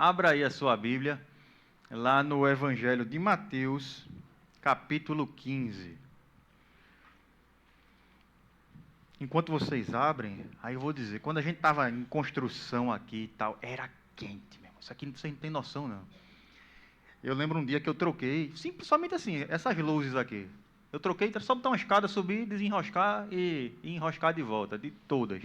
Abra aí a sua Bíblia, lá no Evangelho de Mateus, capítulo 15. Enquanto vocês abrem, aí eu vou dizer, quando a gente estava em construção aqui e tal, era quente mesmo. Isso aqui você não tem noção, não. Eu lembro um dia que eu troquei, somente assim, essas luzes aqui. Eu troquei, só botar uma escada, subir, desenroscar e enroscar de volta, de todas.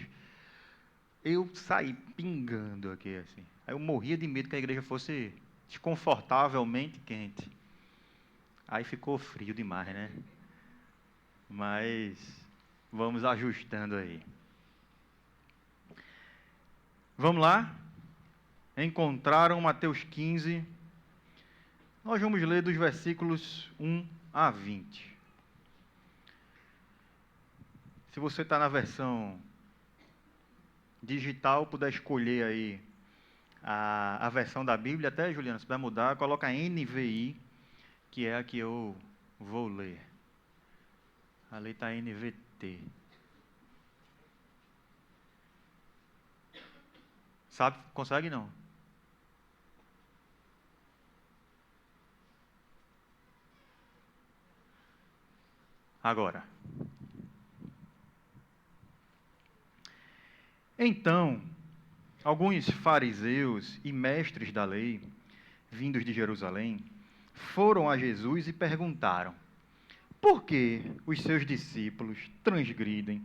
Eu saí pingando aqui, assim. Aí eu morria de medo que a igreja fosse desconfortavelmente quente. Aí ficou frio demais, né? Mas vamos ajustando aí. Vamos lá? Encontraram Mateus 15. Nós vamos ler dos versículos 1 a 20. Se você está na versão digital, puder escolher aí a versão da Bíblia, até, Juliana, se puder mudar, coloca NVI, que é a que eu vou ler. Ali está NVT. Sabe? Consegue não? Agora. Então, alguns fariseus e mestres da lei, vindos de Jerusalém, foram a Jesus e perguntaram: por que os seus discípulos transgridem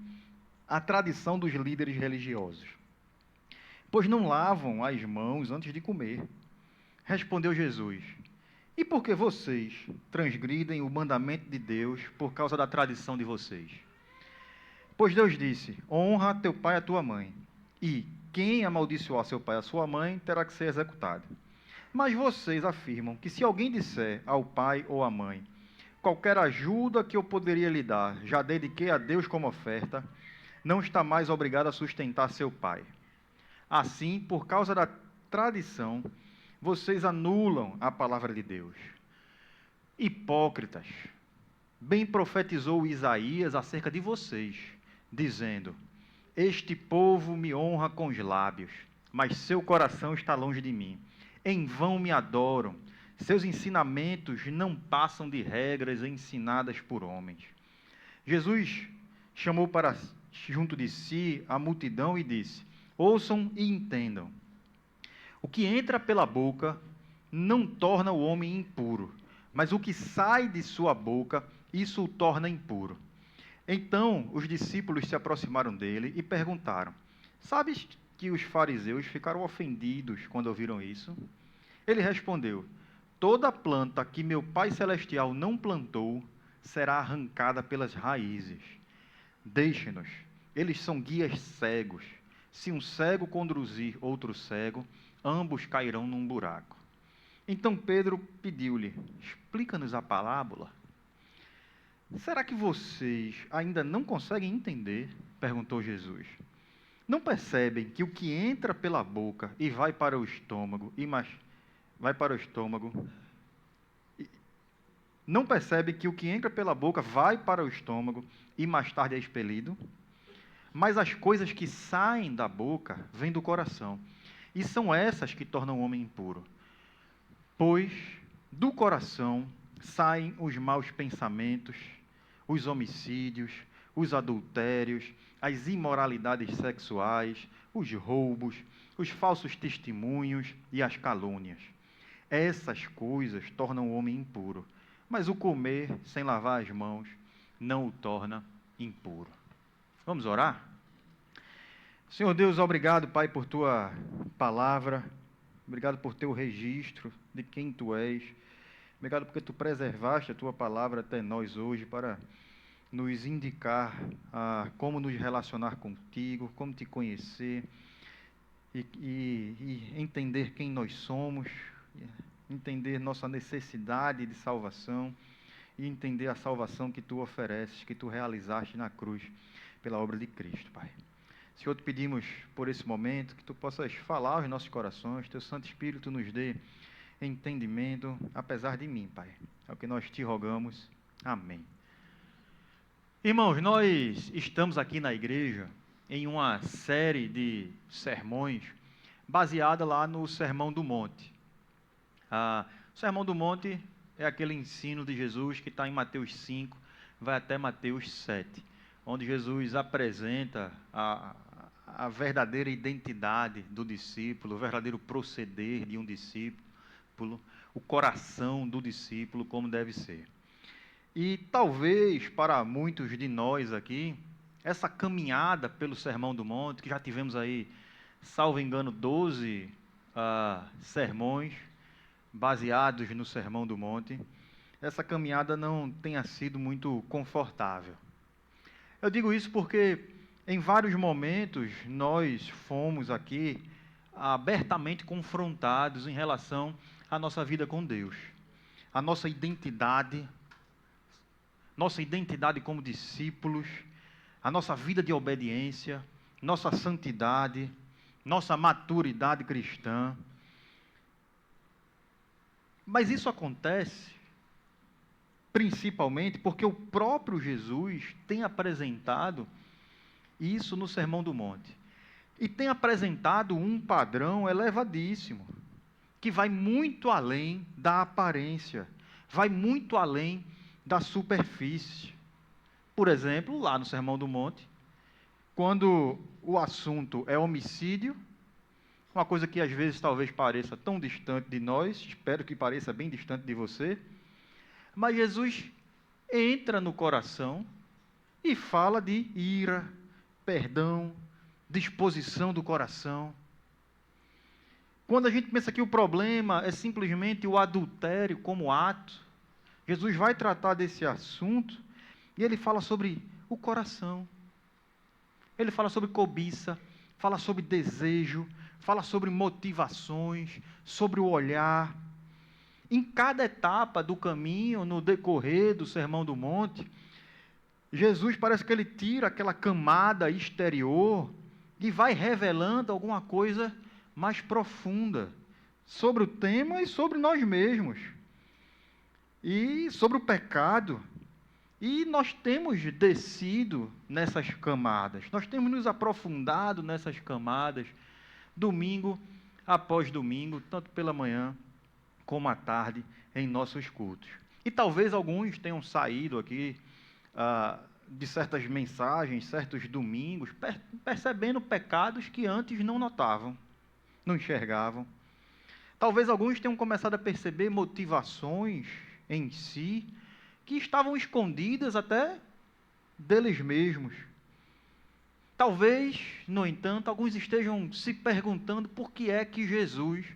a tradição dos líderes religiosos? Pois não lavam as mãos antes de comer. Respondeu Jesus: e por que vocês transgridem o mandamento de Deus por causa da tradição de vocês? Pois Deus disse: honra teu pai e a tua mãe, e quem amaldiçoar seu pai e a sua mãe terá que ser executado. Mas vocês afirmam que se alguém disser ao pai ou à mãe: qualquer ajuda que eu poderia lhe dar, já dediquei a Deus como oferta, não está mais obrigado a sustentar seu pai. Assim, por causa da tradição, vocês anulam a palavra de Deus. Hipócritas, bem profetizou Isaías acerca de vocês, dizendo: este povo me honra com os lábios, mas seu coração está longe de mim. Em vão me adoram, seus ensinamentos não passam de regras ensinadas por homens. Jesus chamou para junto de si a multidão e disse: ouçam e entendam. O que entra pela boca não torna o homem impuro, mas o que sai de sua boca, isso o torna impuro. Então os discípulos se aproximaram dele e perguntaram: sabes que os fariseus ficaram ofendidos quando ouviram isso? Ele respondeu: toda planta que meu Pai Celestial não plantou será arrancada pelas raízes. Deixe-nos, eles são guias cegos. Se um cego conduzir outro cego, ambos cairão num buraco. Então Pedro pediu-lhe: explica-nos a parábola. Será que vocês ainda não conseguem entender? Perguntou Jesus. Não percebem que o que entra pela boca e vai para o estômago não percebe que o que entra pela boca vai para o estômago e mais tarde é expelido? Mas as coisas que saem da boca vêm do coração, e são essas que tornam o homem impuro. Pois do coração saem os maus pensamentos, os homicídios, os adultérios, as imoralidades sexuais, os roubos, os falsos testemunhos e as calúnias. Essas coisas tornam o homem impuro, mas o comer sem lavar as mãos não o torna impuro. Vamos orar? Senhor Deus, obrigado, Pai, por Tua palavra. Obrigado por Teu registro de quem Tu és. Obrigado porque Tu preservaste a Tua palavra até nós hoje para nos indicar como nos relacionar contigo, como Te conhecer e entender quem nós somos, entender nossa necessidade de salvação e entender a salvação que Tu ofereces, que Tu realizaste na cruz pela obra de Cristo, Pai. Senhor, te pedimos por esse momento que Tu possas falar aos nossos corações, Teu Santo Espírito nos dê entendimento, apesar de mim, Pai. É o que nós Te rogamos. Amém. Irmãos, nós estamos aqui na igreja em uma série de sermões baseada lá no Sermão do Monte. O Sermão do Monte é aquele ensino de Jesus que está em Mateus 5, vai até Mateus 7, onde Jesus apresenta a verdadeira identidade do discípulo, o verdadeiro proceder de um discípulo, o coração do discípulo, como deve ser. E talvez para muitos de nós aqui, essa caminhada pelo Sermão do Monte, que já tivemos aí, salvo engano, 12 sermões baseados no Sermão do Monte, essa caminhada não tenha sido muito confortável. Eu digo isso porque em vários momentos nós fomos aqui abertamente confrontados em relação à nossa vida com Deus, a nossa identidade como discípulos, a nossa vida de obediência, nossa santidade, nossa maturidade cristã. Mas isso acontece principalmente porque o próprio Jesus tem apresentado isso no Sermão do Monte. E tem apresentado um padrão elevadíssimo, que vai muito além da aparência, vai muito além da superfície. Por exemplo, lá no Sermão do Monte, quando o assunto é homicídio, uma coisa que às vezes talvez pareça tão distante de nós, espero que pareça bem distante de você, mas Jesus entra no coração e fala de ira, perdão, disposição do coração. Quando a gente pensa que o problema é simplesmente o adultério como ato, Jesus vai tratar desse assunto e ele fala sobre o coração. Ele fala sobre cobiça, fala sobre desejo, fala sobre motivações, sobre o olhar. Em cada etapa do caminho, no decorrer do Sermão do Monte, Jesus parece que ele tira aquela camada exterior e vai revelando alguma coisa mais profunda sobre o tema e sobre nós mesmos. E sobre o pecado. E nós temos descido nessas camadas, nós temos nos aprofundado nessas camadas, domingo após domingo, tanto pela manhã como à tarde, em nossos cultos. E talvez alguns tenham saído aqui de certas mensagens, certos domingos, percebendo pecados que antes não notavam, não enxergavam. Talvez alguns tenham começado a perceber motivações em si, que estavam escondidas até deles mesmos. Talvez, no entanto, alguns estejam se perguntando por que é que Jesus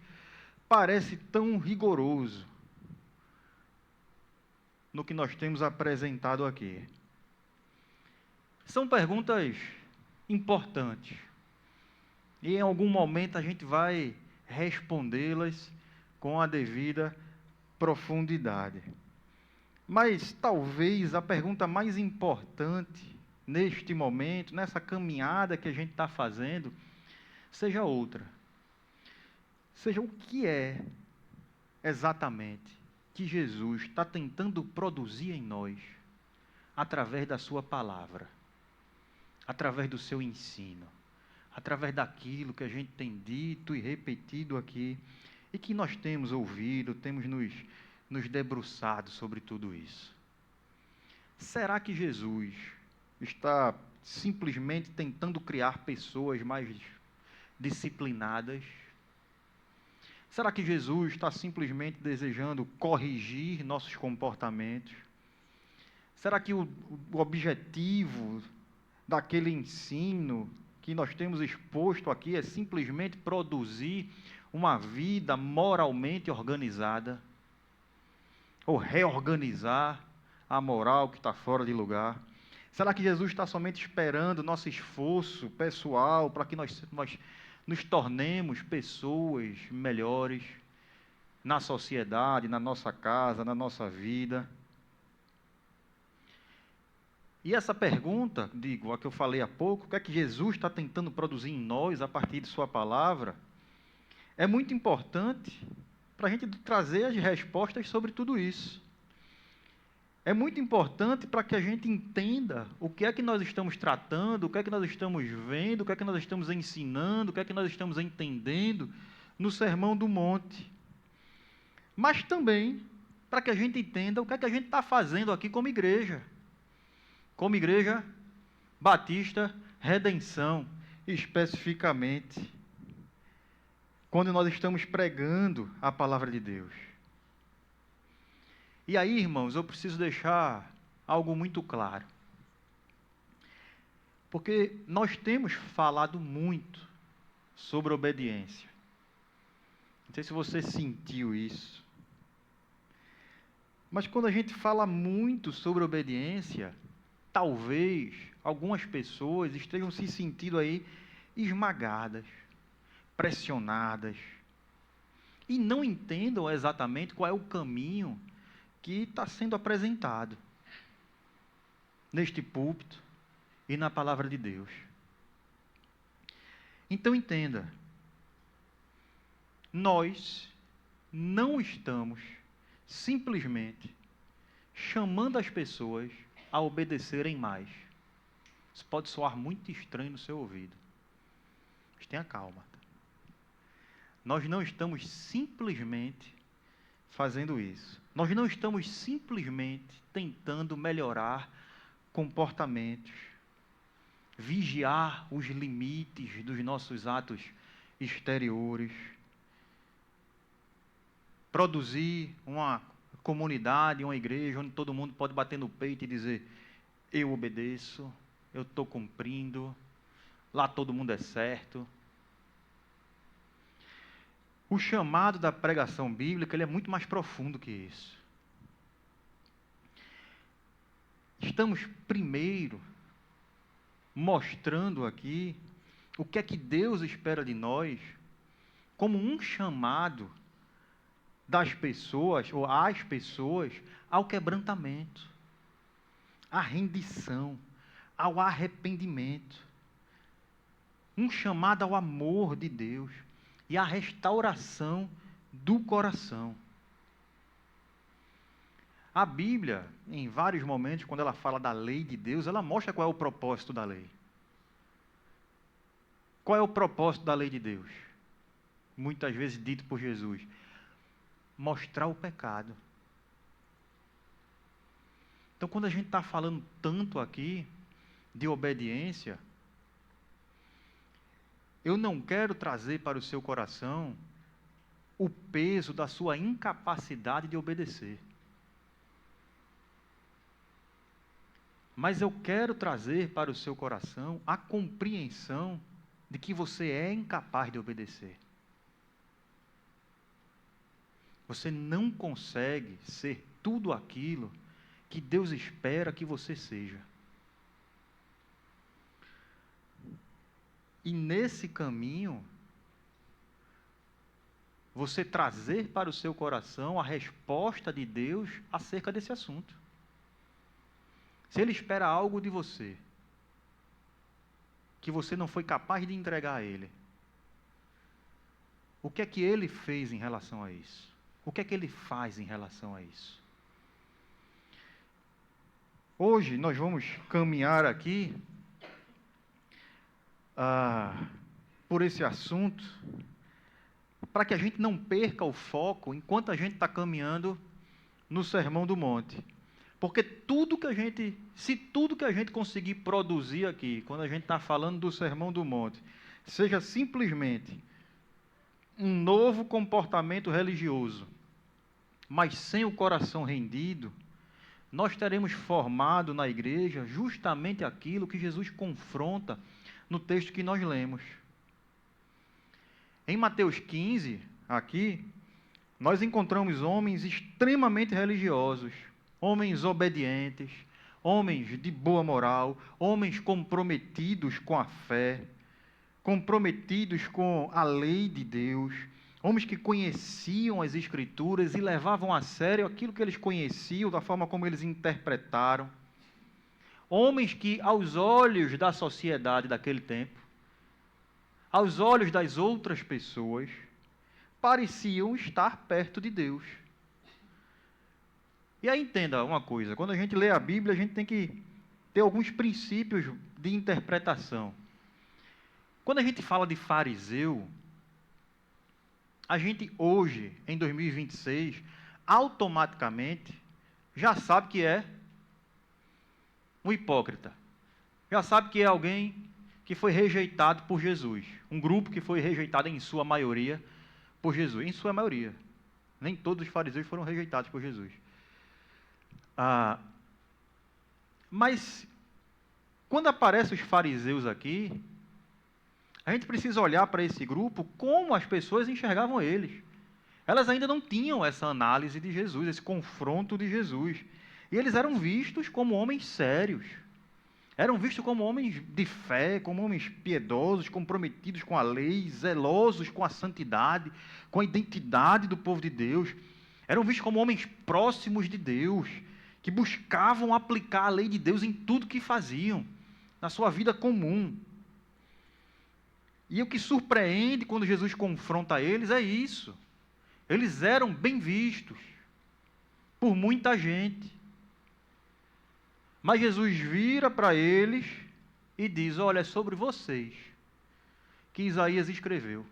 parece tão rigoroso no que nós temos apresentado aqui. São perguntas importantes. E em algum momento a gente vai respondê-las com a devida profundidade. Mas talvez a pergunta mais importante neste momento, nessa caminhada que a gente está fazendo, seja outra. Seja o que é exatamente que Jesus está tentando produzir em nós através da sua palavra, através do seu ensino, através daquilo que a gente tem dito e repetido aqui e que nós temos ouvido, temos nos debruçado sobre tudo isso. Será que Jesus está simplesmente tentando criar pessoas mais disciplinadas? Será que Jesus está simplesmente desejando corrigir nossos comportamentos? Será que o objetivo daquele ensino que nós temos exposto aqui é simplesmente produzir uma vida moralmente organizada? Ou reorganizar a moral que está fora de lugar? Será que Jesus está somente esperando nosso esforço pessoal para que nós nos tornemos pessoas melhores na sociedade, na nossa casa, na nossa vida? E essa pergunta, a que eu falei há pouco, o que é que Jesus está tentando produzir em nós a partir de sua palavra, é muito importante para a gente trazer as respostas sobre tudo isso. É muito importante para que a gente entenda o que é que nós estamos tratando, o que é que nós estamos vendo, o que é que nós estamos ensinando, o que é que nós estamos entendendo no Sermão do Monte. Mas também para que a gente entenda o que é que a gente está fazendo aqui como igreja. Como igreja Batista Redenção, especificamente, quando nós estamos pregando a palavra de Deus. E aí, irmãos, eu preciso deixar algo muito claro. Porque nós temos falado muito sobre obediência. Não sei se você sentiu isso. Mas quando a gente fala muito sobre obediência, talvez algumas pessoas estejam se sentindo aí esmagadas, pressionadas, e não entendam exatamente qual é o caminho que está sendo apresentado neste púlpito e na palavra de Deus. Então entenda, nós não estamos simplesmente chamando as pessoas a obedecerem mais. Isso pode soar muito estranho no seu ouvido. Mas tenha calma. Nós não estamos simplesmente fazendo isso. Nós não estamos simplesmente tentando melhorar comportamentos, vigiar os limites dos nossos atos exteriores, produzir uma comunidade, uma igreja onde todo mundo pode bater no peito e dizer: eu obedeço, eu estou cumprindo, lá todo mundo é certo. O chamado da pregação bíblica, ele é muito mais profundo que isso. Estamos primeiro mostrando aqui o que é que Deus espera de nós como um chamado das pessoas, ou às pessoas, ao quebrantamento, à rendição, ao arrependimento. Um chamado ao amor de Deus e à restauração do coração. A Bíblia, em vários momentos, quando ela fala da lei de Deus, ela mostra qual é o propósito da lei. Qual é o propósito da lei de Deus? Muitas vezes dito por Jesus: mostrar o pecado. Então, quando a gente está falando tanto aqui de obediência, eu não quero trazer para o seu coração o peso da sua incapacidade de obedecer. Mas eu quero trazer para o seu coração a compreensão de que você é incapaz de obedecer. Você não consegue ser tudo aquilo que Deus espera que você seja. E nesse caminho, você trazer para o seu coração a resposta de Deus acerca desse assunto. Se Ele espera algo de você, que você não foi capaz de entregar a Ele, o que é que Ele fez em relação a isso? O que é que Ele faz em relação a isso? Hoje nós vamos caminhar aqui por esse assunto, para que a gente não perca o foco enquanto a gente está caminhando no Sermão do Monte. Porque se tudo que a gente conseguir produzir aqui, quando a gente está falando do Sermão do Monte, seja simplesmente um novo comportamento religioso, mas sem o coração rendido, nós teremos formado na igreja justamente aquilo que Jesus confronta no texto que nós lemos. Em Mateus 15, aqui, nós encontramos homens extremamente religiosos, homens obedientes, homens de boa moral, homens comprometidos com a fé, comprometidos com a lei de Deus, homens que conheciam as Escrituras e levavam a sério aquilo que eles conheciam, da forma como eles interpretaram. Homens que, aos olhos da sociedade daquele tempo, aos olhos das outras pessoas, pareciam estar perto de Deus. E aí entenda uma coisa, quando a gente lê a Bíblia, a gente tem que ter alguns princípios de interpretação. Quando a gente fala de fariseu, a gente hoje, em 2026, automaticamente já sabe que é um hipócrita. Já sabe que é alguém que foi rejeitado por Jesus. Um grupo que foi rejeitado em sua maioria por Jesus. Em sua maioria. Nem todos os fariseus foram rejeitados por Jesus. Mas, quando aparecem os fariseus aqui, a gente precisa olhar para esse grupo como as pessoas enxergavam eles. Elas ainda não tinham essa análise de Jesus, esse confronto de Jesus. E eles eram vistos como homens sérios. Eram vistos como homens de fé, como homens piedosos, comprometidos com a lei, zelosos com a santidade, com a identidade do povo de Deus. Eram vistos como homens próximos de Deus, que buscavam aplicar a lei de Deus em tudo que faziam, na sua vida comum. E o que surpreende quando Jesus confronta eles é isso. Eles eram bem vistos por muita gente. Mas Jesus vira para eles e diz: olha, é sobre vocês que Isaías escreveu.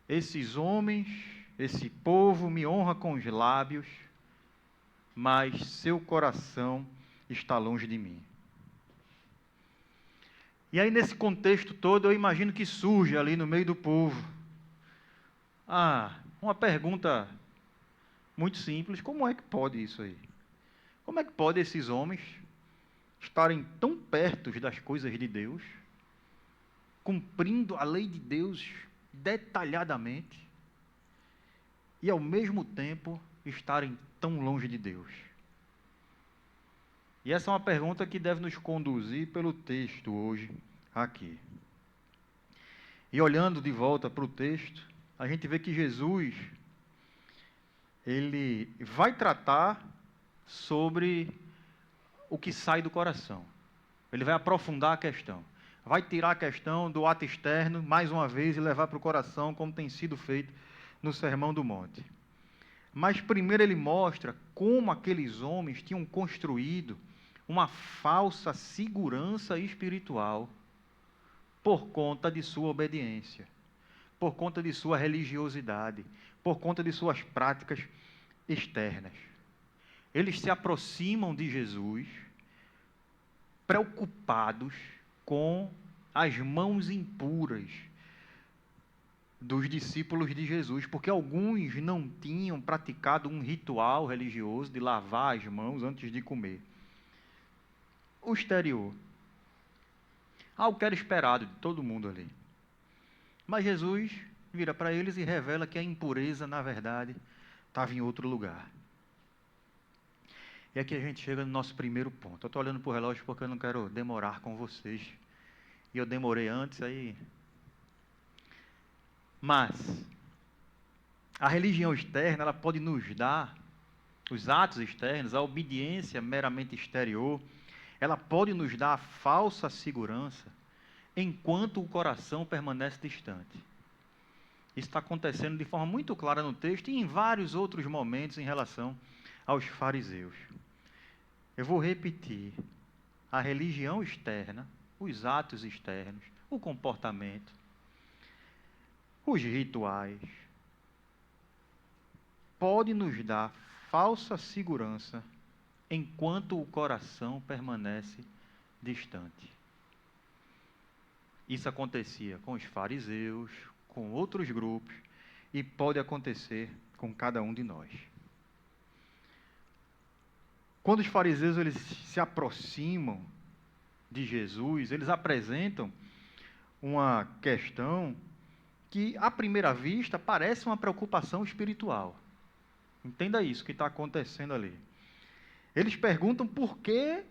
Esses homens, esse povo me honra com os lábios, mas seu coração está longe de mim. E aí, nesse contexto todo, eu imagino que surge ali no meio do povo uma pergunta muito simples: como é que pode isso aí? Como é que pode esses homens estarem tão perto das coisas de Deus, cumprindo a lei de Deus detalhadamente, e ao mesmo tempo estarem tão longe de Deus? E essa é uma pergunta que deve nos conduzir pelo texto hoje, aqui. E olhando de volta para o texto, a gente vê que Jesus, ele vai tratar sobre o que sai do coração. Ele vai aprofundar a questão. Vai tirar a questão do ato externo, mais uma vez, e levar para o coração, como tem sido feito no Sermão do Monte. Mas primeiro ele mostra como aqueles homens tinham construído uma falsa segurança espiritual por conta de sua obediência, por conta de sua religiosidade, por conta de suas práticas externas. Eles se aproximam de Jesus preocupados com as mãos impuras dos discípulos de Jesus, porque alguns não tinham praticado um ritual religioso de lavar as mãos antes de comer. O exterior. Algo que era esperado de todo mundo ali. Mas Jesus vira para eles e revela que a impureza, na verdade, estava em outro lugar. E aqui a gente chega no nosso primeiro ponto. Eu estou olhando para o relógio porque eu não quero demorar com vocês. E eu demorei antes, aí... Mas, a religião externa, ela pode nos dar, os atos externos, a obediência meramente exterior, ela pode nos dar a falsa segurança, enquanto o coração permanece distante. Isso está acontecendo de forma muito clara no texto e em vários outros momentos em relação aos fariseus. Eu vou repetir: a religião externa, os atos externos, o comportamento, os rituais, pode nos dar falsa segurança enquanto o coração permanece distante. Isso acontecia com os fariseus, com outros grupos, e pode acontecer com cada um de nós. Quando os fariseus eles se aproximam de Jesus, eles apresentam uma questão que, à primeira vista, parece uma preocupação espiritual. Entenda isso que está acontecendo ali. Eles perguntam por que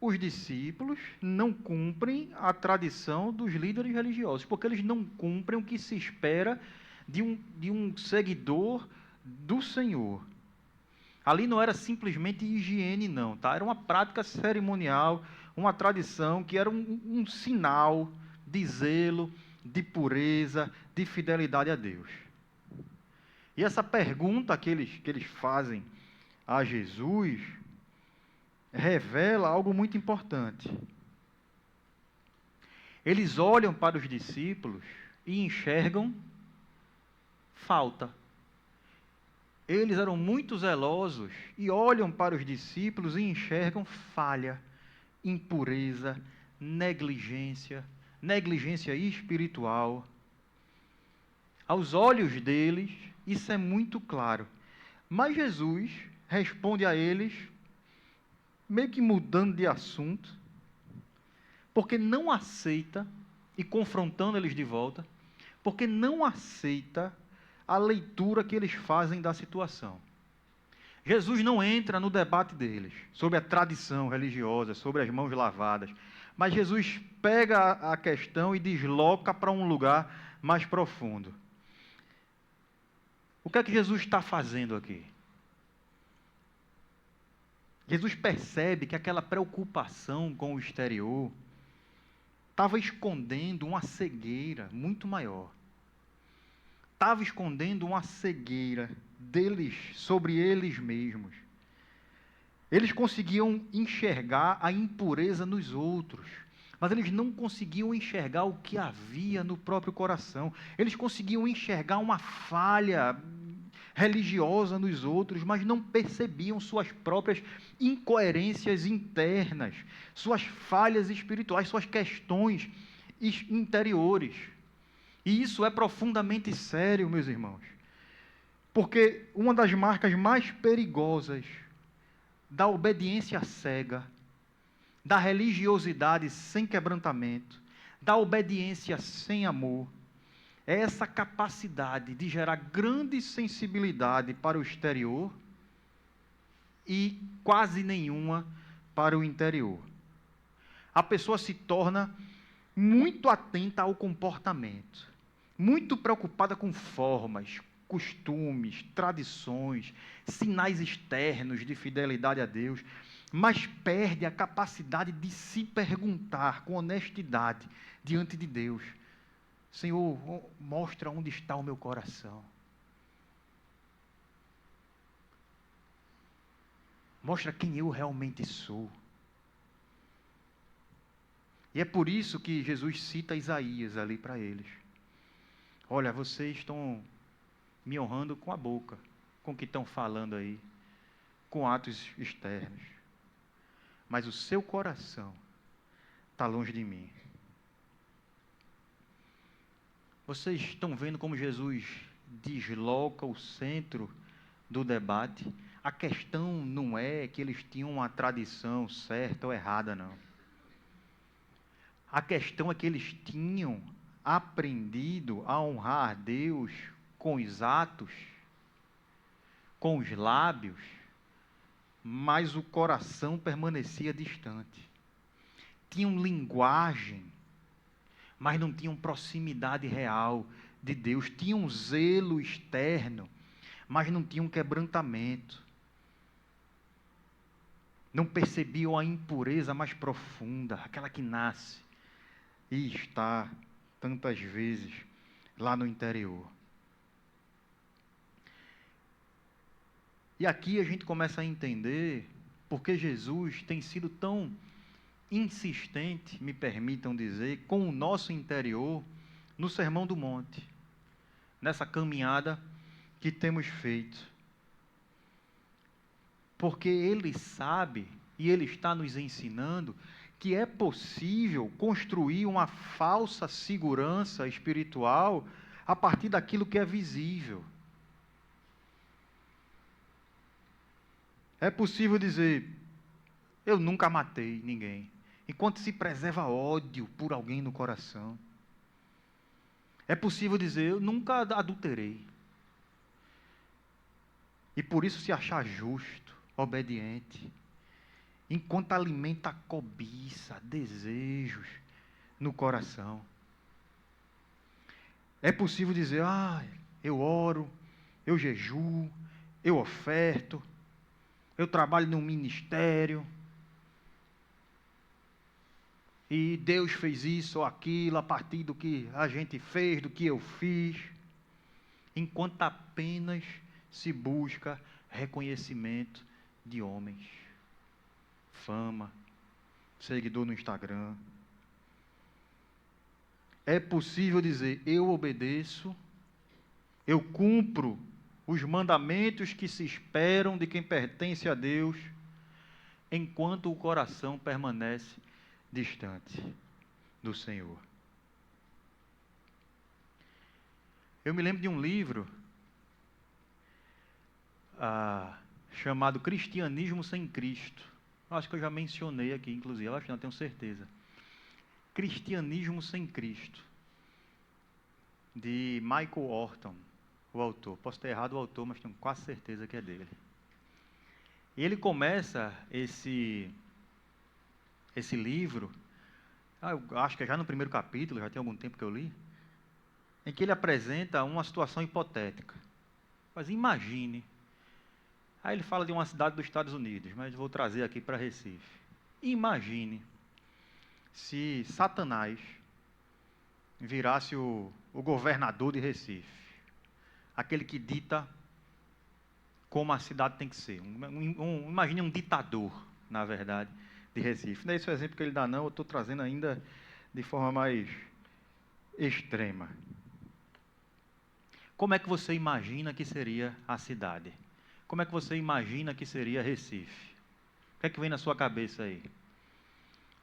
os discípulos não cumprem a tradição dos líderes religiosos, porque eles não cumprem o que se espera de um seguidor do Senhor. Ali não era simplesmente higiene, não, tá? Era uma prática cerimonial, uma tradição que era um sinal de zelo, de pureza, de fidelidade a Deus. E essa pergunta que eles fazem a Jesus, revela algo muito importante. Eles olham para os discípulos e enxergam falta. Eles eram muito zelosos e olham para os discípulos e enxergam falha, impureza, negligência espiritual. Aos olhos deles, isso é muito claro. Mas Jesus responde a eles, meio que mudando de assunto, porque não aceita, e confrontando eles de volta, porque não aceita a leitura que eles fazem da situação. Jesus não entra no debate deles sobre a tradição religiosa, sobre as mãos lavadas, mas Jesus pega a questão e desloca para um lugar mais profundo. O que é que Jesus está fazendo aqui? Jesus percebe que aquela preocupação com o exterior estava escondendo uma cegueira muito maior. Estava escondendo uma cegueira deles sobre eles mesmos. Eles conseguiam enxergar a impureza nos outros, mas eles não conseguiam enxergar o que havia no próprio coração. Eles conseguiam enxergar uma falha religiosa nos outros, mas não percebiam suas próprias incoerências internas, suas falhas espirituais, suas questões interiores. E isso é profundamente sério, meus irmãos, porque uma das marcas mais perigosas da obediência cega, da religiosidade sem quebrantamento, da obediência sem amor, é essa capacidade de gerar grande sensibilidade para o exterior e quase nenhuma para o interior. A pessoa se torna muito atenta ao comportamento, muito preocupada com formas, costumes, tradições, sinais externos de fidelidade a Deus, mas perde a capacidade de se perguntar com honestidade diante de Deus: Senhor, mostra onde está o meu coração. Mostra quem eu realmente sou. E é por isso que Jesus cita Isaías ali para eles. Olha, vocês estão me honrando com a boca, com o que estão falando aí, com atos externos. Mas o seu coração está longe de mim. Vocês estão vendo como Jesus desloca o centro do debate? A questão não é que eles tinham uma tradição certa ou errada, não. A questão é que eles tinham aprendido a honrar a Deus com os atos, com os lábios, mas o coração permanecia distante. Tinham linguagem, mas não tinham proximidade real de Deus. Tinham zelo externo, mas não tinham quebrantamento. Não percebiam a impureza mais profunda, aquela que nasce e está tantas vezes lá no interior. E aqui a gente começa a entender porque Jesus tem sido tão insistente, me permitam dizer, com o nosso interior no Sermão do Monte, nessa caminhada que temos feito. Porque Ele sabe e Ele está nos ensinando que é possível construir uma falsa segurança espiritual a partir daquilo que é visível. É possível dizer: eu nunca matei ninguém, enquanto se preserva ódio por alguém no coração. É possível dizer: eu nunca adulterei, e por isso se achar justo, obediente, enquanto alimenta a cobiça, desejos no coração. É possível dizer: eu oro, eu jejuo, eu oferto, eu trabalho num ministério, e Deus fez isso ou aquilo a partir do que a gente fez, do que eu fiz, enquanto apenas se busca reconhecimento de homens, fama, seguidor no Instagram. É possível dizer: eu obedeço, eu cumpro os mandamentos que se esperam de quem pertence a Deus, enquanto o coração permanece distante do Senhor. Eu me lembro de um livro chamado Cristianismo Sem Cristo. Acho que eu já mencionei aqui, inclusive, acho que não tenho certeza. Cristianismo Sem Cristo, de Michael Horton, o autor. Posso ter errado o autor, mas tenho quase certeza que é dele. E ele começa esse livro, eu acho que é já no primeiro capítulo, já tem algum tempo que eu li, em que ele apresenta uma situação hipotética. Mas imagine. Aí ele fala de uma cidade dos Estados Unidos, mas vou trazer aqui para Recife. Imagine se Satanás virasse o governador de Recife, aquele que dita como a cidade tem que ser. Imagine um ditador, na verdade, de Recife. Não é esse o exemplo que ele dá, não. Eu estou trazendo ainda de forma mais extrema. Como é que você imagina que seria a cidade? Como é que você imagina que seria Recife? O que é que vem na sua cabeça aí?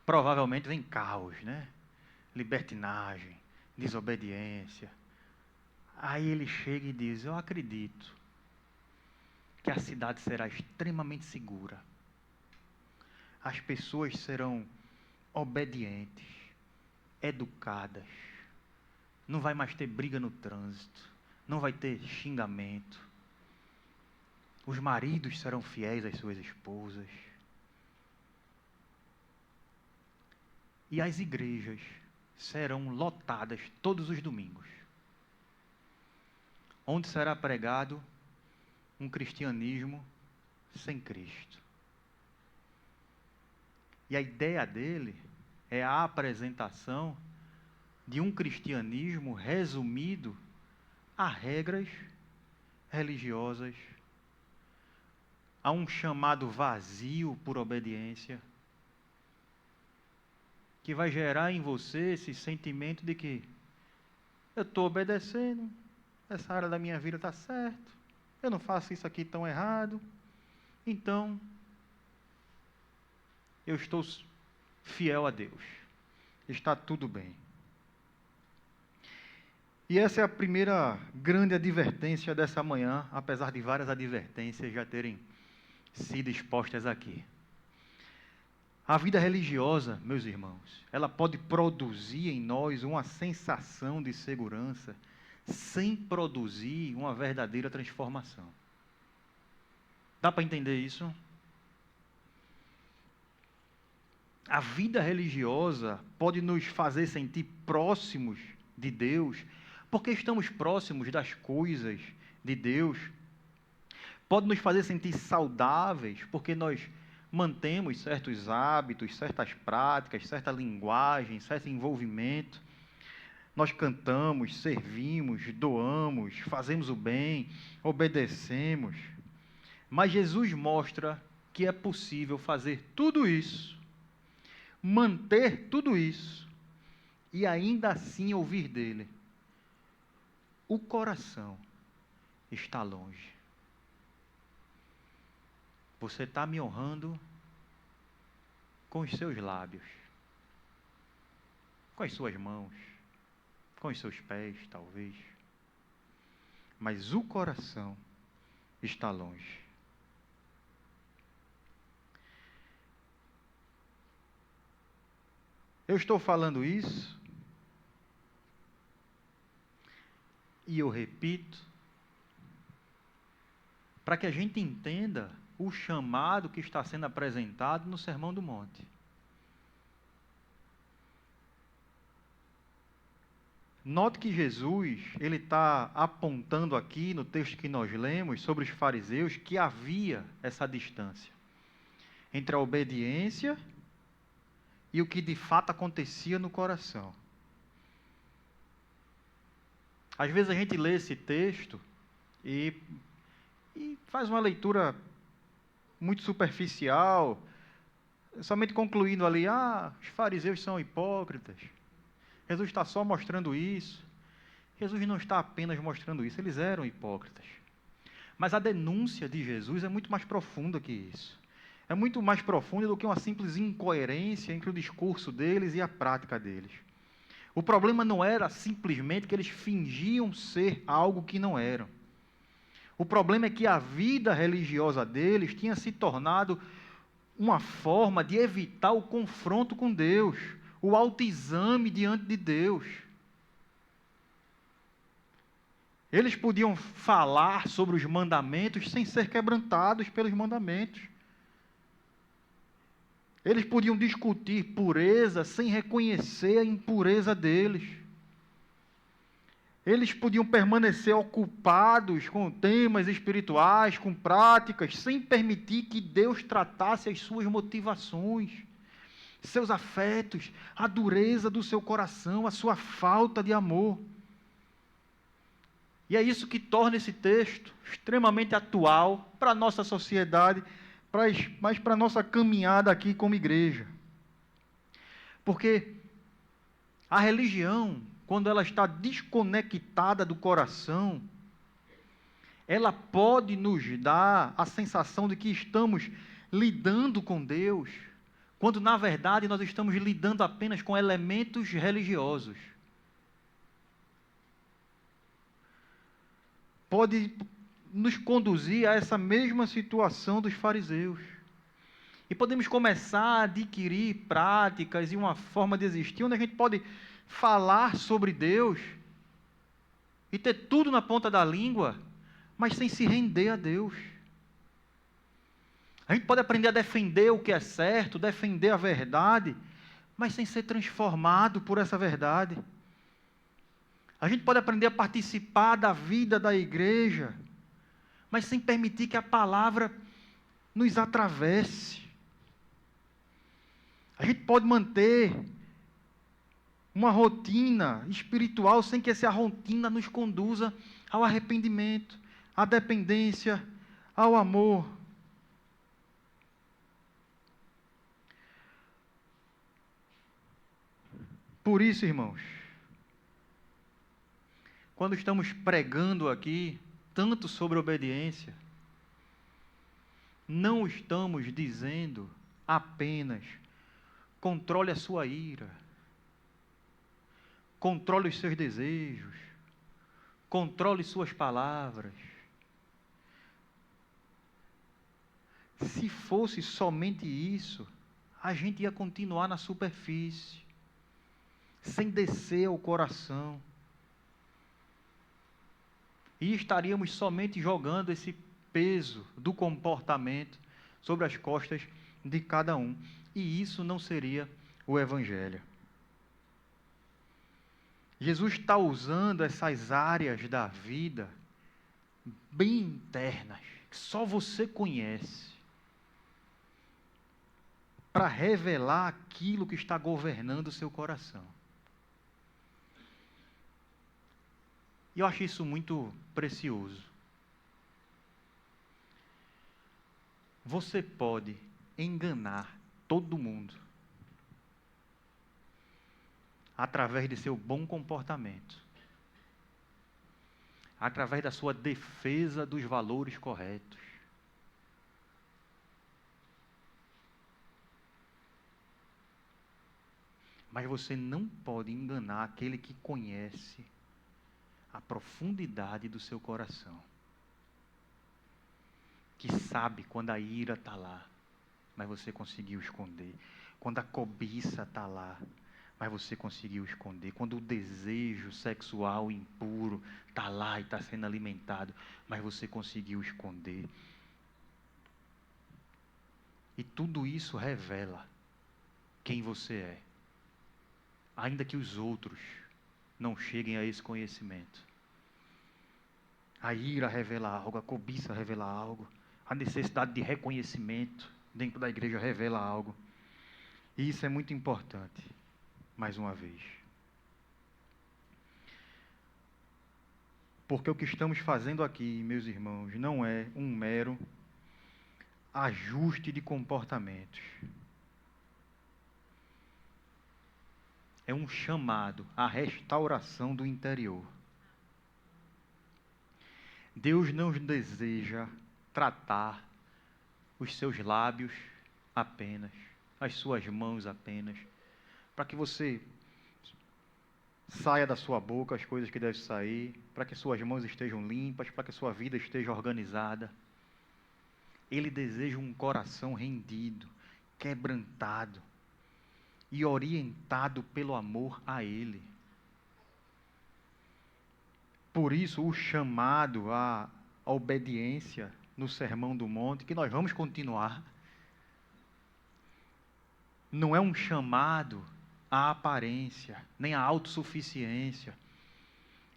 Provavelmente vem caos, né? Libertinagem, desobediência. Aí ele chega e diz: eu acredito que a cidade será extremamente segura. As pessoas serão obedientes, educadas. Não vai mais ter briga no trânsito. Não vai ter xingamento. Os maridos serão fiéis às suas esposas. E as igrejas serão lotadas todos os domingos, onde será pregado um cristianismo sem Cristo. E a ideia dele é a apresentação de um cristianismo resumido a regras religiosas, a um chamado vazio por obediência, que vai gerar em você esse sentimento de que eu estou obedecendo, essa área da minha vida está certo, eu não faço isso aqui tão errado, então eu estou fiel a Deus, está tudo bem. E essa é a primeira grande advertência dessa manhã, apesar de várias advertências já terem sido expostas aqui. A vida religiosa, meus irmãos, ela pode produzir em nós uma sensação de segurança sem produzir uma verdadeira transformação. Dá para entender isso? A vida religiosa pode nos fazer sentir próximos de Deus, porque estamos próximos das coisas de Deus. Pode nos fazer sentir saudáveis, porque nós mantemos certos hábitos, certas práticas, certa linguagem, certo envolvimento. Nós cantamos, servimos, doamos, fazemos o bem, obedecemos. Mas Jesus mostra que é possível fazer tudo isso, manter tudo isso, e ainda assim ouvir dele: o coração está longe. Você está me honrando com os seus lábios, com as suas mãos, com os seus pés, talvez, mas o coração está longe. Eu estou falando isso e eu repito para que a gente entenda o chamado que está sendo apresentado no Sermão do Monte. Note que Jesus, ele está apontando aqui no texto que nós lemos sobre os fariseus que havia essa distância entre a obediência e o que de fato acontecia no coração. Às vezes a gente lê esse texto e faz uma leitura muito superficial, somente concluindo ali, os fariseus são hipócritas. Jesus está só mostrando isso. Jesus não está apenas mostrando isso, eles eram hipócritas. Mas a denúncia de Jesus é muito mais profunda que isso. É muito mais profunda do que uma simples incoerência entre o discurso deles e a prática deles. O problema não era simplesmente que eles fingiam ser algo que não eram. O problema é que a vida religiosa deles tinha se tornado uma forma de evitar o confronto com Deus, o autoexame diante de Deus. Eles podiam falar sobre os mandamentos sem ser quebrantados pelos mandamentos. Eles podiam discutir pureza sem reconhecer a impureza deles. Eles podiam permanecer ocupados com temas espirituais, com práticas, sem permitir que Deus tratasse as suas motivações, seus afetos, a dureza do seu coração, a sua falta de amor. E é isso que torna esse texto extremamente atual para a nossa sociedade, mas para a nossa caminhada aqui como igreja. Porque a religião, quando ela está desconectada do coração, ela pode nos dar a sensação de que estamos lidando com Deus, quando na verdade nós estamos lidando apenas com elementos religiosos. Pode nos conduzir a essa mesma situação dos fariseus. E podemos começar a adquirir práticas e uma forma de existir, onde a gente pode falar sobre Deus e ter tudo na ponta da língua, mas sem se render a Deus. A gente pode aprender a defender o que é certo, defender a verdade, mas sem ser transformado por essa verdade. A gente pode aprender a participar da vida da igreja, mas sem permitir que a palavra nos atravesse. A gente pode manter uma rotina espiritual sem que essa rotina nos conduza ao arrependimento, à dependência, ao amor. Por isso, irmãos, quando estamos pregando aqui tanto sobre obediência, não estamos dizendo apenas controle a sua ira, controle os seus desejos, controle suas palavras. Se fosse somente isso, a gente ia continuar na superfície, sem descer ao coração. E estaríamos somente jogando esse peso do comportamento sobre as costas de cada um. E isso não seria o Evangelho. Jesus está usando essas áreas da vida bem internas, que só você conhece, para revelar aquilo que está governando o seu coração. E eu acho isso muito precioso. Você pode enganar todo mundo através de seu bom comportamento, através da sua defesa dos valores corretos. Mas você não pode enganar aquele que conhece a profundidade do seu coração, que sabe quando a ira está lá, mas você conseguiu esconder, quando a cobiça está lá, mas você conseguiu esconder, quando o desejo sexual impuro está lá e está sendo alimentado, mas você conseguiu esconder. E tudo isso revela quem você é, ainda que os outros não cheguem a esse conhecimento. A ira revela algo, a cobiça revela algo, a necessidade de reconhecimento dentro da igreja revela algo. E isso é muito importante, mais uma vez. Porque o que estamos fazendo aqui, meus irmãos, não é um mero ajuste de comportamentos. É um chamado à restauração do interior. Deus não deseja tratar os seus lábios apenas, as suas mãos apenas, para que você saia da sua boca as coisas que devem sair, para que suas mãos estejam limpas, para que sua vida esteja organizada. Ele deseja um coração rendido, quebrantado e orientado pelo amor a Ele. Por isso, o chamado à obediência no Sermão do Monte, que nós vamos continuar, não é um chamado à aparência, nem à autossuficiência.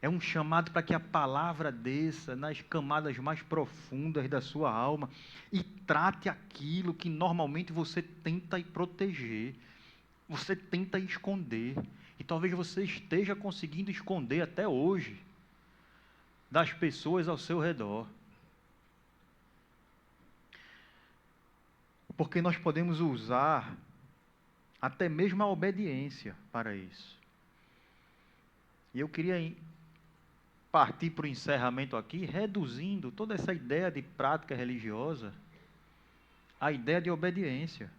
É um chamado para que a palavra desça nas camadas mais profundas da sua alma e trate aquilo que normalmente você tenta proteger, você tenta esconder. E talvez você esteja conseguindo esconder até hoje das pessoas ao seu redor. Porque nós podemos usar até mesmo a obediência para isso. E eu queria partir para o encerramento aqui, reduzindo toda essa ideia de prática religiosa à ideia de obediência.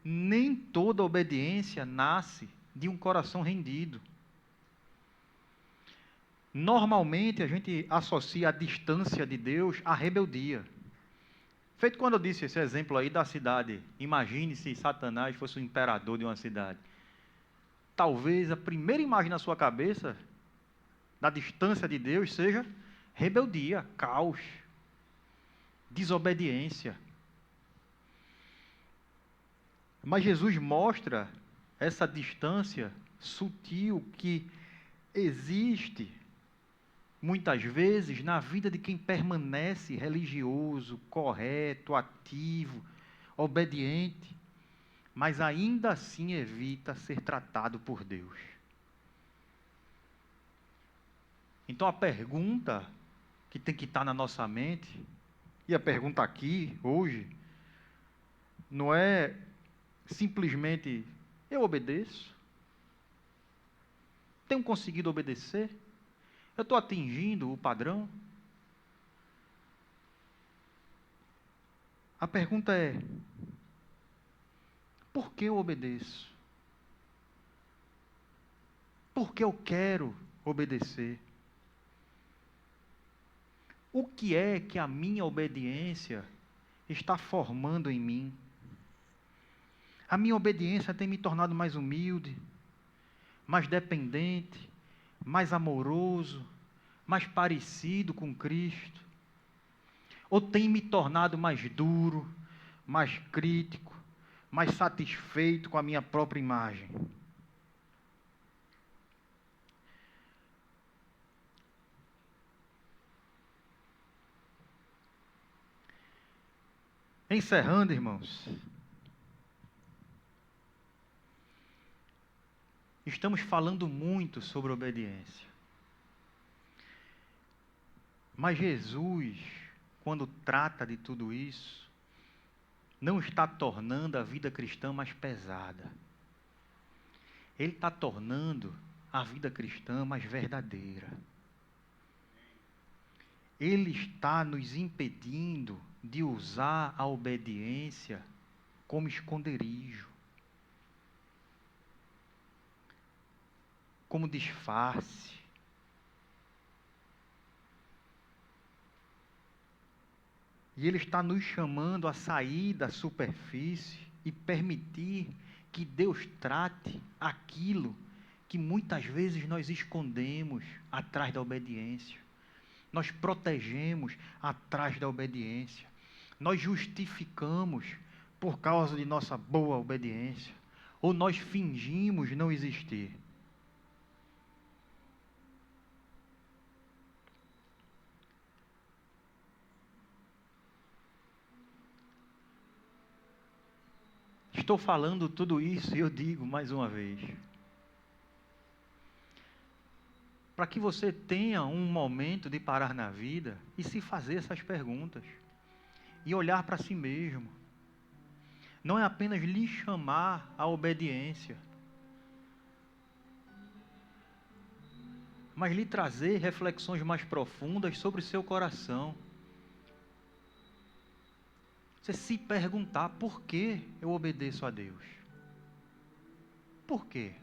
Nem toda obediência nasce de um coração rendido. Normalmente a gente associa a distância de Deus à rebeldia. Feito quando eu disse esse exemplo aí da cidade. Imagine se Satanás fosse o imperador de uma cidade. Talvez a primeira imagem na sua cabeça da distância de Deus seja rebeldia, caos, desobediência. Mas Jesus mostra essa distância sutil que existe muitas vezes na vida de quem permanece religioso, correto, ativo, obediente, mas ainda assim evita ser tratado por Deus. Então a pergunta que tem que estar na nossa mente, e a pergunta aqui, hoje, não é simplesmente, eu obedeço? Tenho conseguido obedecer? Eu estou atingindo o padrão? A pergunta é, por que eu obedeço? Por que eu quero obedecer? O que é que a minha obediência está formando em mim? A minha obediência tem me tornado mais humilde, mais dependente, mais amoroso, mais parecido com Cristo? Ou tem me tornado mais duro, mais crítico, mais satisfeito com a minha própria imagem? Encerrando, irmãos, estamos falando muito sobre obediência. Mas Jesus, quando trata de tudo isso, não está tornando a vida cristã mais pesada. Ele está tornando a vida cristã mais verdadeira. Ele está nos impedindo de usar a obediência como esconderijo, como disfarce. E Ele está nos chamando a sair da superfície e permitir que Deus trate aquilo que muitas vezes nós escondemos atrás da obediência. Nós protegemos atrás da obediência. Nós justificamos por causa de nossa boa obediência. Ou nós fingimos não existir. Estou falando tudo isso e eu digo mais uma vez. Para que você tenha um momento de parar na vida e se fazer essas perguntas. e olhar para si mesmo. Não é apenas lhe chamar à obediência, mas lhe trazer reflexões mais profundas sobre o seu coração. Você se perguntar: por que eu obedeço a Deus? Por quê?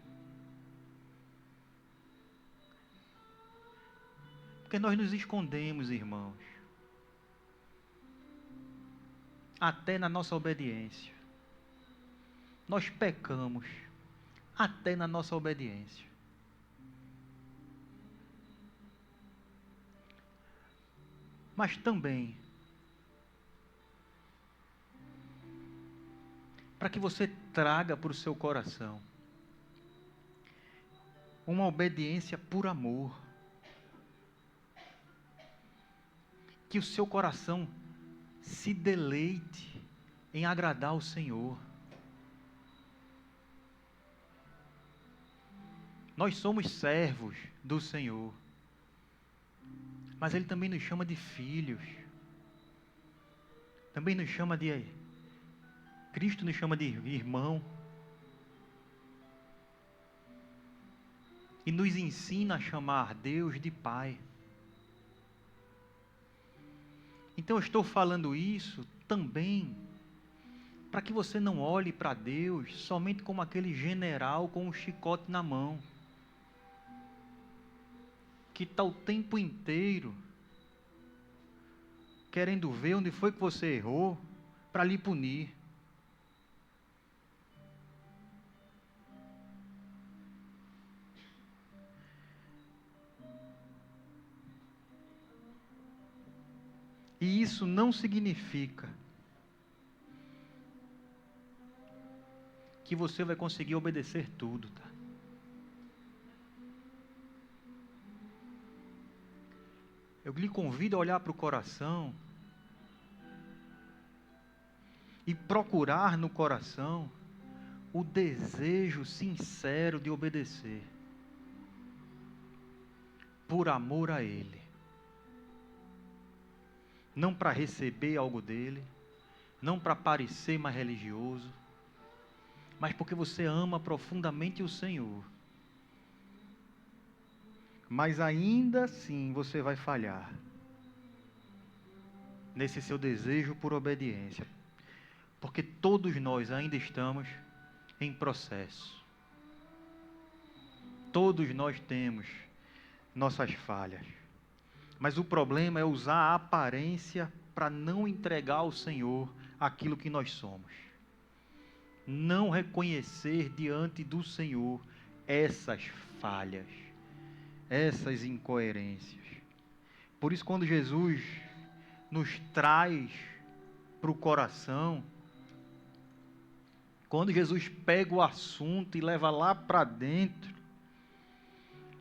Porque nós nos escondemos, irmãos, até na nossa obediência. Nós pecamos até na nossa obediência. Mas também, para que você traga para o seu coração uma obediência por amor, que o seu coração se deleite em agradar o Senhor. Nós somos servos do Senhor, mas Ele também nos chama de filhos, também nos chama de... Cristo nos chama de irmão, e nos ensina a chamar Deus de Pai. Então eu estou falando isso também para que você não olhe para Deus somente como aquele general com um chicote na mão, que está o tempo inteiro querendo ver onde foi que você errou para lhe punir. E isso não significa que você vai conseguir obedecer tudo, tá? Eu lhe convido a olhar para o coração e procurar no coração o desejo sincero de obedecer, por amor a Ele. Não para receber algo dele, não para parecer mais religioso, mas porque você ama profundamente o Senhor. Mas ainda assim você vai falhar nesse seu desejo por obediência, porque todos nós ainda estamos em processo. Todos nós temos nossas falhas. Mas o problema é usar a aparência para não entregar ao Senhor aquilo que nós somos. Não reconhecer diante do Senhor essas falhas, essas incoerências. Por isso, quando Jesus nos traz para o coração, quando Jesus pega o assunto e leva lá para dentro,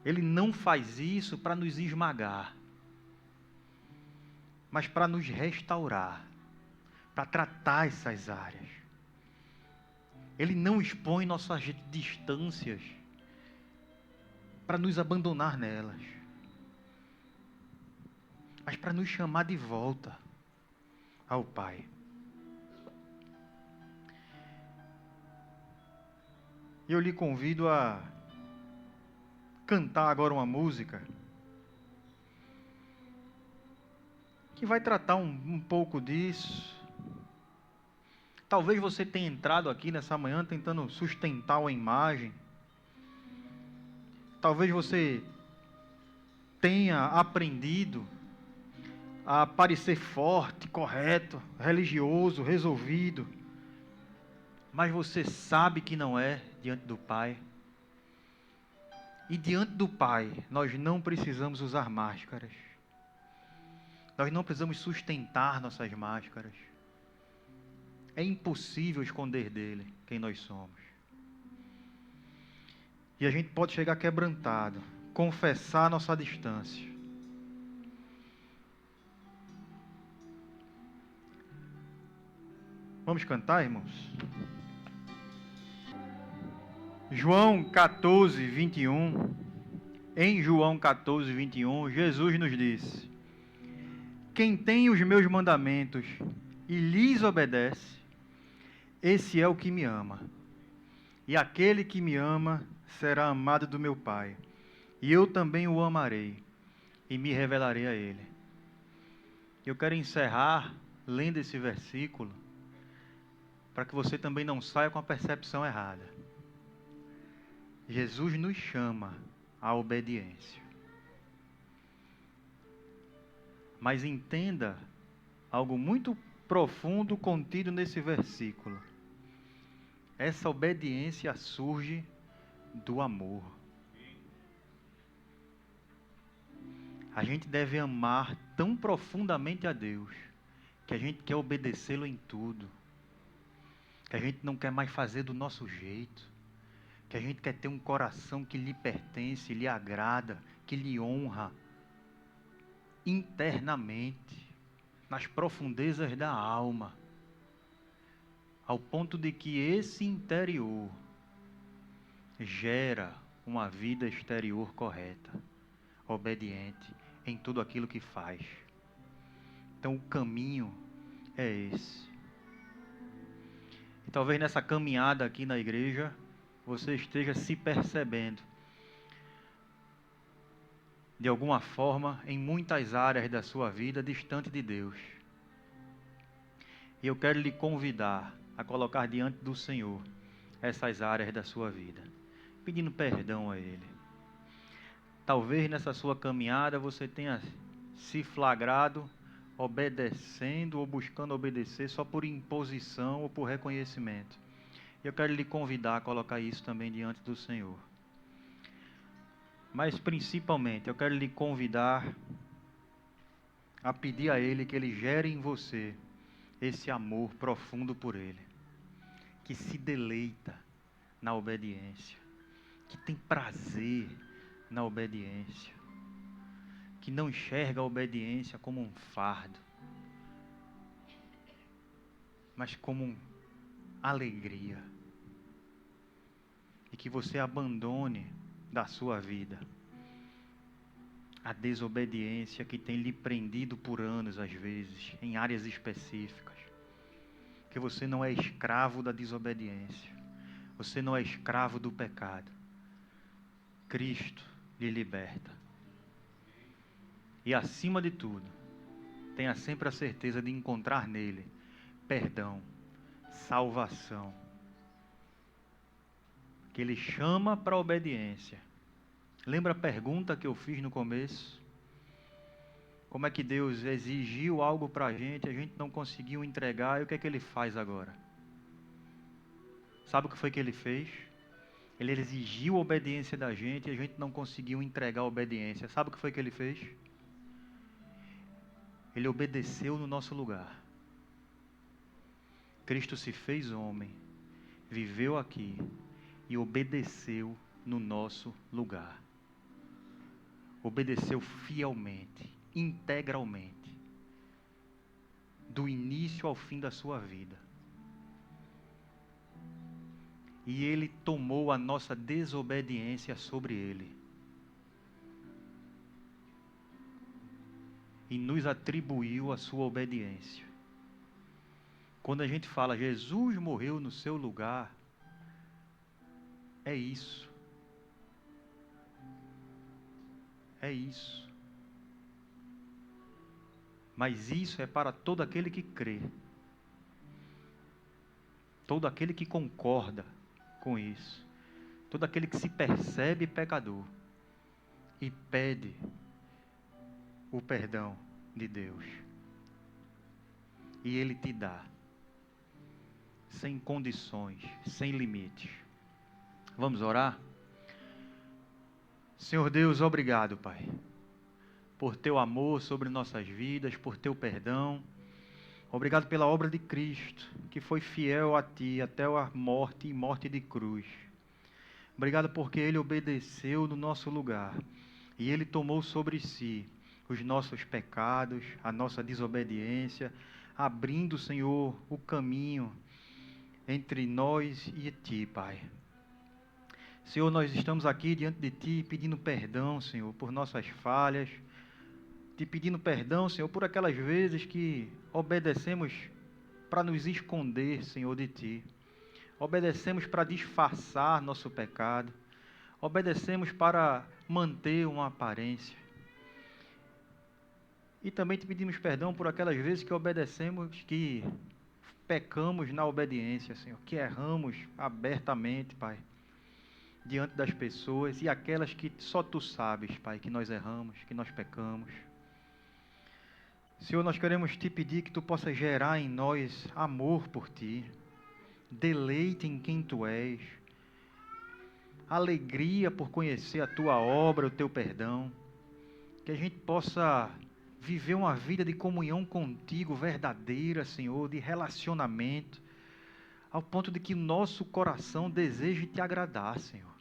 Ele não faz isso para nos esmagar, mas para nos restaurar, para tratar essas áreas. Ele não expõe nossas distâncias para nos abandonar nelas, mas para nos chamar de volta ao Pai. Eu lhe convido a cantar agora uma música que vai tratar um pouco disso. Talvez você tenha entrado aqui nessa manhã tentando sustentar uma imagem. Talvez você tenha aprendido a parecer forte, correto, religioso, resolvido. Mas você sabe que não é diante do Pai. E diante do Pai, nós não precisamos usar máscaras. Nós não precisamos sustentar nossas máscaras. É impossível esconder dele quem nós somos. E a gente pode chegar quebrantado, confessar nossa distância. Vamos cantar, irmãos? João 14, 21. Em João 14, 21, Jesus nos disse: quem tem os meus mandamentos e lhes obedece, esse é o que me ama. E aquele que me ama será amado do meu Pai, e eu também o amarei e me revelarei a ele. Eu quero encerrar lendo esse versículo para que você também não saia com a percepção errada. Jesus nos chama à obediência. Mas entenda algo muito profundo contido nesse versículo. Essa obediência surge do amor. A gente deve amar tão profundamente a Deus que a gente quer obedecê-lo em tudo. Que a gente não quer mais fazer do nosso jeito. Que a gente quer ter um coração que lhe pertence, lhe agrada, que lhe honra internamente, nas profundezas da alma, ao ponto de que esse interior gera uma vida exterior correta, obediente em tudo aquilo que faz. Então o caminho é esse. E talvez nessa caminhada aqui na igreja, você esteja se percebendo, de alguma forma, em muitas áreas da sua vida, distante de Deus. E eu quero lhe convidar a colocar diante do Senhor essas áreas da sua vida, pedindo perdão a Ele. Talvez nessa sua caminhada você tenha se flagrado obedecendo ou buscando obedecer só por imposição ou por reconhecimento. Eu quero lhe convidar a colocar isso também diante do Senhor. Mas principalmente eu quero lhe convidar a pedir a Ele que Ele gere em você esse amor profundo por Ele, que se deleita na obediência, que tem prazer na obediência, que não enxerga a obediência como um fardo, mas como uma alegria, e que você abandone da sua vida a desobediência que tem lhe prendido por anos, às vezes, em áreas específicas. Que você não é escravo da desobediência. Você não é escravo do pecado. Cristo lhe liberta. E acima de tudo, tenha sempre a certeza de encontrar nele perdão, salvação. Que ele chama para a obediência. Lembra a pergunta que eu fiz no começo? Como é que Deus exigiu algo para a gente não conseguiu entregar, e o que é que Ele faz agora? Sabe o que foi que Ele fez? Ele exigiu a obediência da gente e a gente não conseguiu entregar a obediência. Sabe o que foi que Ele fez? Ele obedeceu no nosso lugar. Cristo se fez homem, viveu aqui e obedeceu no nosso lugar. Obedeceu fielmente, integralmente, do início ao fim da sua vida. E Ele tomou a nossa desobediência sobre Ele. E nos atribuiu a sua obediência. Quando a gente fala, Jesus morreu no seu lugar, é isso. É isso. Mas isso é para todo aquele que crê. Todo aquele que concorda com isso. Todo aquele que se percebe pecador e pede o perdão de Deus. E Ele te dá. Sem condições, sem limites. Vamos orar? Senhor Deus, obrigado, Pai, por Teu amor sobre nossas vidas, por Teu perdão. Obrigado pela obra de Cristo, que foi fiel a Ti até a morte e morte de cruz. Obrigado porque Ele obedeceu no nosso lugar e Ele tomou sobre si os nossos pecados, a nossa desobediência, abrindo, Senhor, o caminho entre nós e Ti, Pai. Senhor, nós estamos aqui diante de Ti pedindo perdão, Senhor, por nossas falhas, Te pedindo perdão, Senhor, por aquelas vezes que obedecemos para nos esconder, Senhor, de Ti. Obedecemos para disfarçar nosso pecado. Obedecemos para manter uma aparência. E também te pedimos perdão por aquelas vezes que obedecemos, que pecamos na obediência, Senhor, que erramos abertamente, Pai, diante das pessoas, e aquelas que só Tu sabes, Pai, que nós erramos, que nós pecamos. Senhor, nós queremos te pedir que Tu possas gerar em nós amor por Ti, deleite em quem Tu és, alegria por conhecer a Tua obra, o Teu perdão, que a gente possa viver uma vida de comunhão contigo verdadeira, Senhor, de relacionamento, ao ponto de que nosso coração deseje te agradar, Senhor.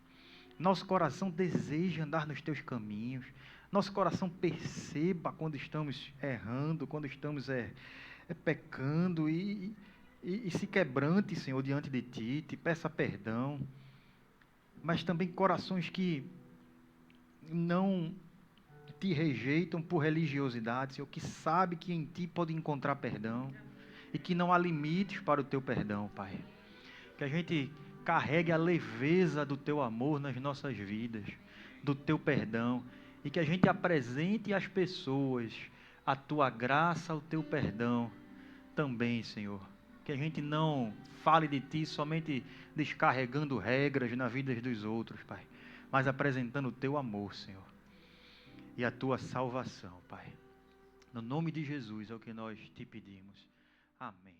Nosso coração deseja andar nos teus caminhos. Nosso coração perceba quando estamos errando, quando estamos pecando e se quebrante, Senhor, diante de ti, te peça perdão. Mas também corações que não te rejeitam por religiosidade, Senhor, que sabe que em Ti pode encontrar perdão e que não há limites para o Teu perdão, Pai. Que a gente carregue a leveza do Teu amor nas nossas vidas, do Teu perdão, e que a gente apresente às pessoas a Tua graça, o Teu perdão também, Senhor. Que a gente não fale de Ti somente descarregando regras na vida dos outros, Pai, mas apresentando o Teu amor, Senhor, e a Tua salvação, Pai. No nome de Jesus é o que nós te pedimos. Amém.